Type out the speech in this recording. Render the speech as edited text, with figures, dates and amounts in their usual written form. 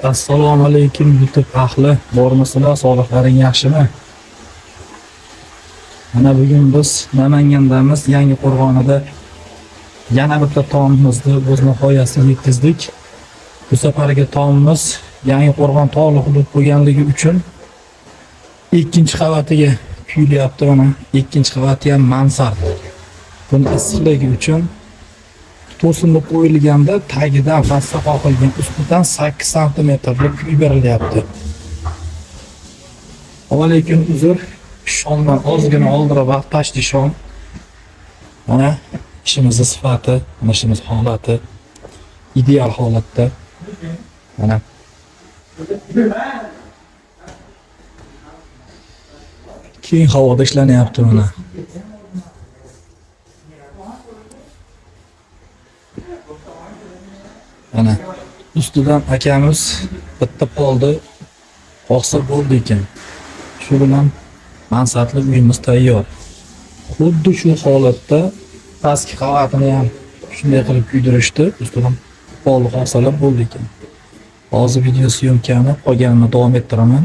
Assalomu alaykum YouTube ahli. Bormisizlar, sog'liqlaring yaxshimi? Mana bugun biz Namangandamiz, Yangiqo'rg'onida yana bitta tomimizni o'z nihoyasiga yetkazdik. Bu safargi tomimiz Yangiqo'rg'on tog'li hudud bo'lganligi uchun ikkinchi qavatiga kuyilyapti. Mana ikkinchi qavati ham mansard. Buni issiqligi uchun to'sinib qo'yilganda tagidan pastga qoqilgan, ustidan 8 santimetrlik kuy berilyapti. Lekin uzr, shondan ozgina oldira vaqt tashdi shon. Mana ishimizni sifati, mana ishimiz holati ideal holatda. Mana keyin havoda ishlanyapti mana. Mana ustidan akamiz bitta polni qoqsa bo'ldi ekan. Shu bilan mansardli uyimiz tayyor. Xuddi shu holatda pastki qavatini ham shunday qilib kuydirishdi. Ustidan polni qoqsalar bo'ldi ekan. Hozir video syomkani qolganini davom ettiraman.